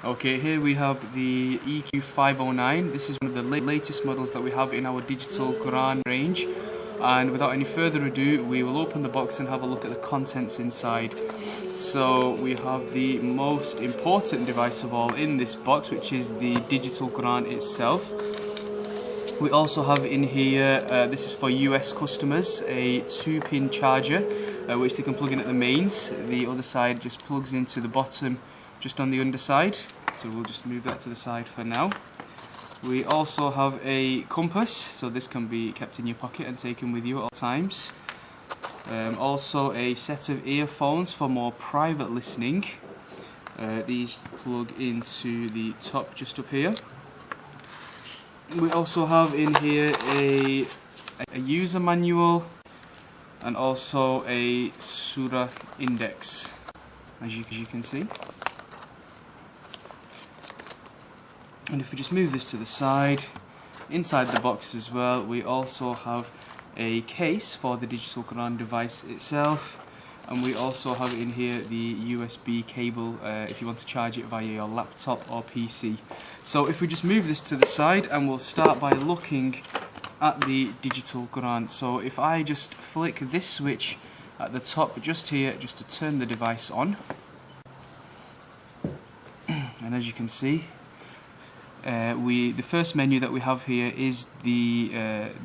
Okay, here we have the EQ509. This is one of the latest models that we have in our digital Quran range. And without any further ado, we will open the box and have a look at the contents inside. So we have the most important device of all in this box, which is the digital Quran itself. We also have in here, this is for US customers, a 2-pin charger, which they can plug in at the mains. The other side just plugs into the bottom, just on the underside. So we'll just move that to the side for now. We also have a compass, so this can be kept in your pocket and taken with you at all times. Also a set of earphones for more private listening. These plug into the top just up here. We also have in here a user manual and also a surah index, as you can see. And if we just move this to the side, inside the box as well, we also have a case for the digital Quran device itself, and we also have in here the USB cable if you want to charge it via your laptop or PC. So if we just move this to the side, and we'll start by looking at the digital Quran. So if I just flick this switch at the top just here, just to turn the device on, and as you can see, the first menu that we have here is the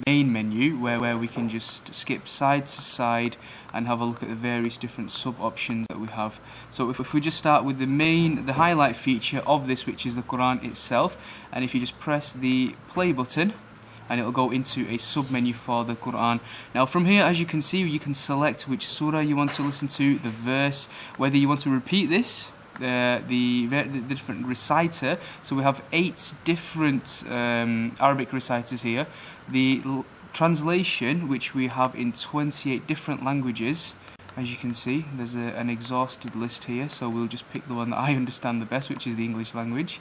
main menu, where we can just skip side to side and have a look at the various different sub options that we have. So if we just start with the highlight feature of this, which is the Quran itself, and if you just press the play button, and it'll go into a sub menu for the Quran. Now from here, as you can see, you can select which surah you want to listen to, the verse, whether you want to repeat this, the different reciter. So we have 8 different Arabic reciters here. The translation, which we have in 28 different languages. As you can see, there's an exhausted list here, so we'll just pick the one that I understand the best, which is the English language.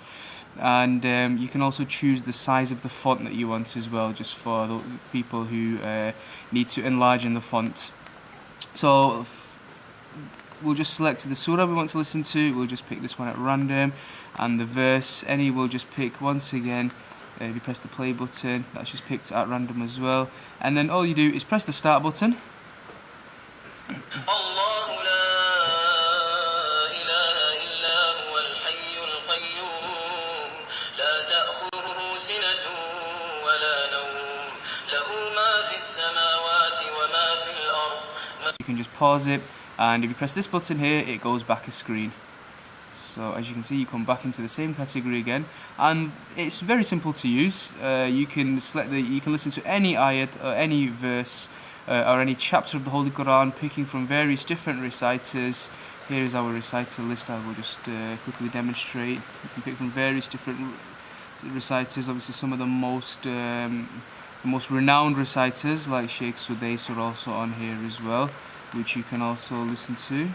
And you can also choose the size of the font that you want as well, just for the people who need to enlarge in the font. So we'll just select the surah we want to listen to. We'll just pick this one at random, and the verse, we'll just pick once again. If you press the play button, that's just picked at random as well. And then all you do is press the start button. You can just pause it, and if you press this button here, it goes back a screen. So as you can see, you come back into the same category again, and it's very simple to use. You can select you can listen to any ayat or any verse or any chapter of the Holy Quran, picking from various different reciters. Here is our reciter list. I will just quickly demonstrate. You can pick from various different reciters. Obviously, some of the most renowned reciters like Sheikh Sudais are also on here as well, which you can also listen to.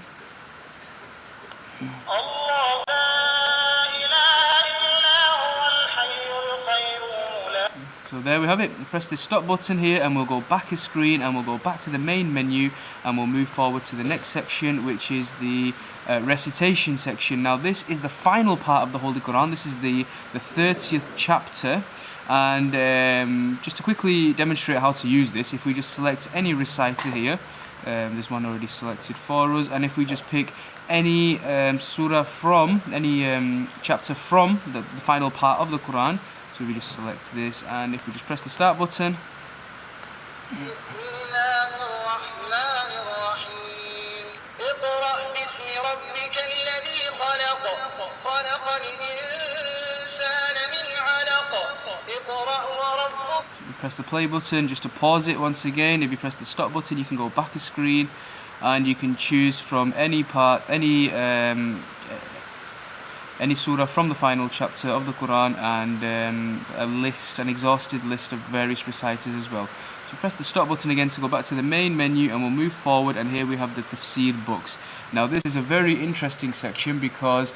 So there we have it. Press the stop button here, and we'll go back a screen, and we'll go back to the main menu, and we'll move forward to the next section, which is the recitation section. Now this is the final part of the Holy Quran. This is the 30th chapter. And just to quickly demonstrate how to use this, if we just select any reciter here, there's one already selected for us, and if we just pick any surah from, any chapter from the final part of the Quran, so we just select this, and if we just press the start button, press the play button just to pause it once again. If you press the stop button, you can go back a screen, and you can choose from any part, any surah from the final chapter of the Quran, and an exhausted list of various reciters as well. So press the stop button again to go back to the main menu, and we'll move forward, and here we have the tafsir books. Now this is a very interesting section because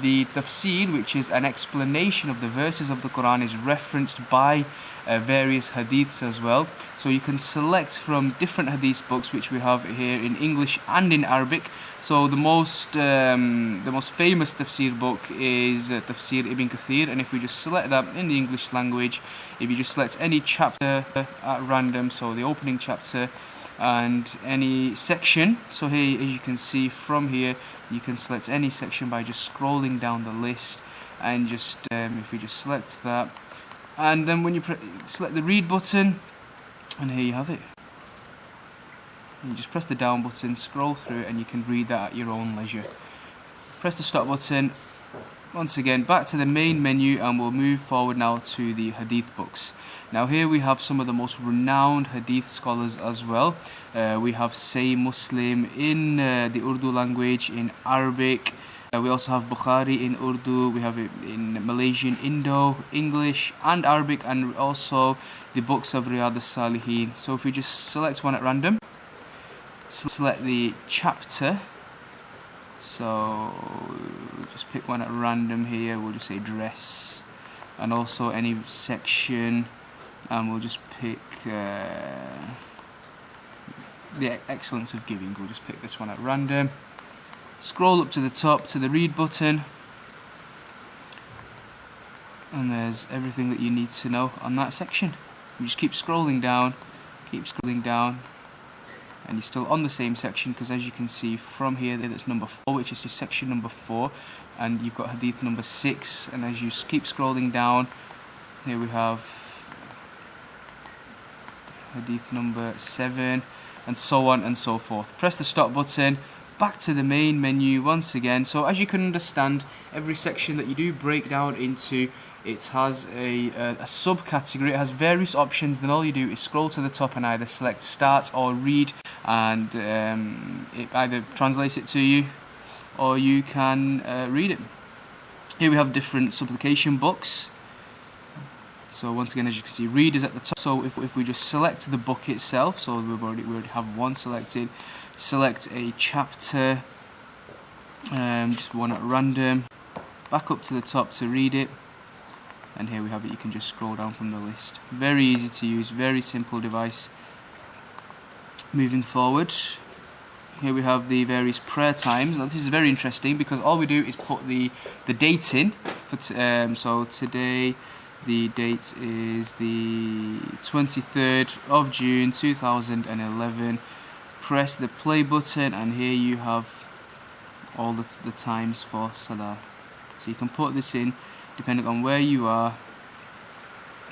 the tafsir, which is an explanation of the verses of the Quran, is referenced by various hadiths as well. So you can select from different hadith books, which we have here in English and in Arabic. So the most famous tafsir book is Tafsir Ibn Kathir, and if we just select that in the English language, if you just select any chapter at random, so the opening chapter and any section, so here as you can see from here, you can select any section by just scrolling down the list, and just if we just select that, and then when you select the read button, and here you have it. You just press the down button, scroll through, and you can read that at your own leisure. Press the stop button. Once again, back to the main menu, and we'll move forward now to the hadith books. Now here we have some of the most renowned hadith scholars as well. We have Sahih Muslim in the Urdu language, in Arabic. We also have Bukhari in Urdu. We have it in Malaysian, Indo, English and Arabic, and also the books of Riyadh al-Salihin. So if we just select one at random, select the chapter, so we'll just pick one at random here, we'll just say dress, and also any section, and we'll just pick the excellence of giving. We'll just pick this one at random, scroll up to the top to the read button, and there's everything that you need to know on that section. You just keep scrolling down, and you're still on the same section, because as you can see from here, that's number 4, which is section number 4, and you've got hadith number 6, and as you keep scrolling down, here we have hadith number 7, and so on and so forth. Press the stop button, back to the main menu once again. So as you can understand, every section that you do break down into, it has a subcategory. It has various options. Then all you do is scroll to the top and either select start or read, and it either translates it to you or you can read it. Here we have different supplication books. So once again, as you can see, read is at the top. So if we just select the book itself, so we already have one selected. Select a chapter, just one at random, back up to the top to read it. And here we have it. You can just scroll down from the list. Very easy to use, very simple device. Moving forward, here we have the various prayer times. Now this is very interesting because all we do is put the date in. So today the date is the 23rd of June 2011. Press the play button, and here you have all the times for Salah. So you can put this in depending on where you are.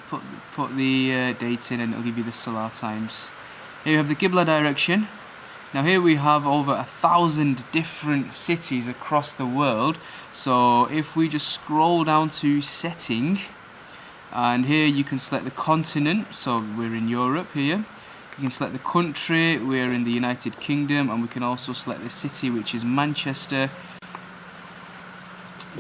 Put the date in, and it'll give you the Salah times. Here you have the Qibla direction. Now here we have over 1,000 different cities across the world. So if we just scroll down to setting, and here you can select the continent. So we're in Europe here. You can select the country. We're in the United Kingdom, and we can also select the city, which is Manchester.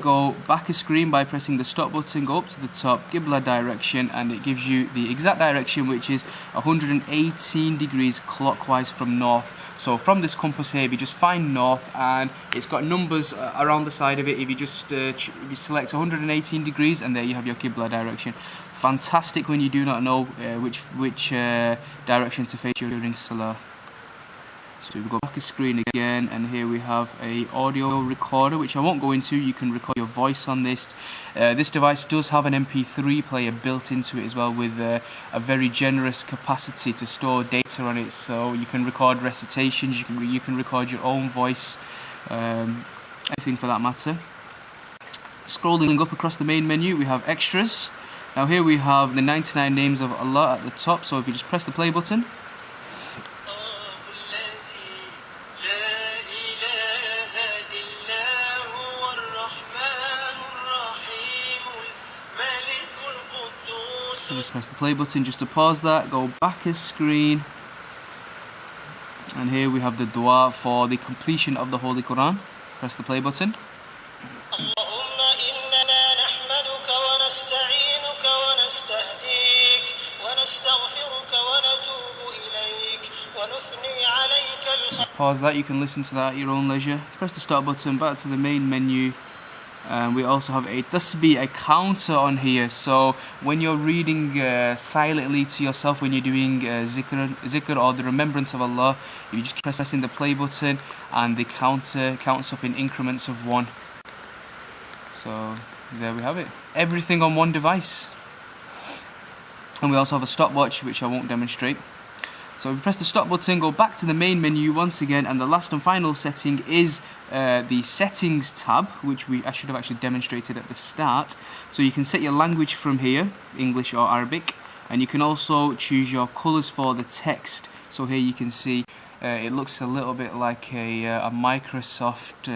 Go back a screen by pressing the stop button, go up to the top, Qibla direction, and it gives you the exact direction, which is 118 degrees clockwise from north. So from this compass here, if you just find north, and it's got numbers around the side of it, if you just if you select 118 degrees, and there you have your Qibla direction. Fantastic when you do not know which direction to face during Salah. So we go back a screen again, and here we have a audio recorder, which I won't go into. You can record your voice on this. This device does have an MP3 player built into it as well, with a very generous capacity to store data on it. So you can record recitations, you can record your own voice, anything for that matter. Scrolling up across the main menu, we have extras. Now here we have the 99 names of Allah at the top. So if you just press the play button, just press the play button just to pause that, go back a screen, and here we have the dua for the completion of the Holy Qur'an. Press the play button. Just pause that, you can listen to that at your own leisure. Press the stop button, back to the main menu. We also have a tasbih, a counter on here. So when you're reading silently to yourself, when you're doing zikr or the remembrance of Allah, you just pressing the play button and the counter counts up in increments of 1. So there we have it. Everything on one device. And we also have a stopwatch, which I won't demonstrate. So if you press the stop button, go back to the main menu once again, and the last and final setting is the settings tab, which I should have actually demonstrated at the start. So you can set your language from here, English or Arabic, and you can also choose your colours for the text. So here you can see it looks a little bit like a Microsoft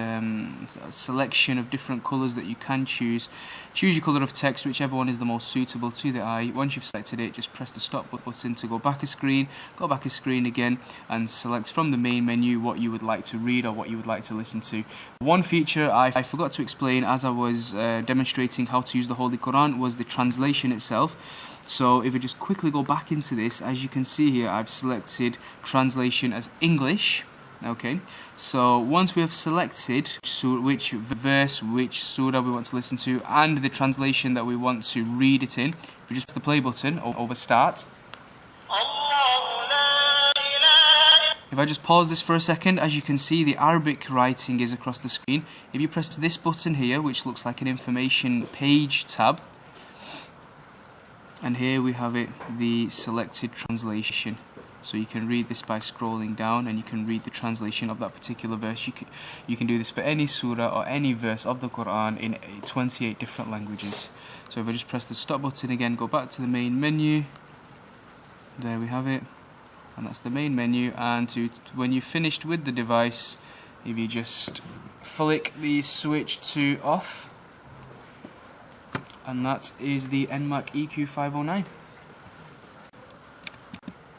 selection of different colours that you can choose. Choose your colour of text, whichever one is the most suitable to the eye. Once you've selected it, just press the stop button to go back a screen, go back a screen again, and select from the main menu what you would like to read or what you would like to listen to. One feature I forgot to explain as I was demonstrating how to use the Holy Qur'an was the translation itself. So if we just quickly go back into this, as you can see here, I've selected translation as English. Okay, so once we have selected which verse, which surah we want to listen to, and the translation that we want to read it in, if we just press the play button over start. If I just pause this for a second, as you can see, the Arabic writing is across the screen. If you press this button here, which looks like an information page tab, and here we have it, the selected translation. So you can read this by scrolling down, and you can read the translation of that particular verse. You can do this for any surah or any verse of the Quran in 28 different languages. So if I just press the stop button again, go back to the main menu, there we have it, and that's the main menu. And when you've finished with the device, if you just flick the switch to off, and that is the Enmac EQ509.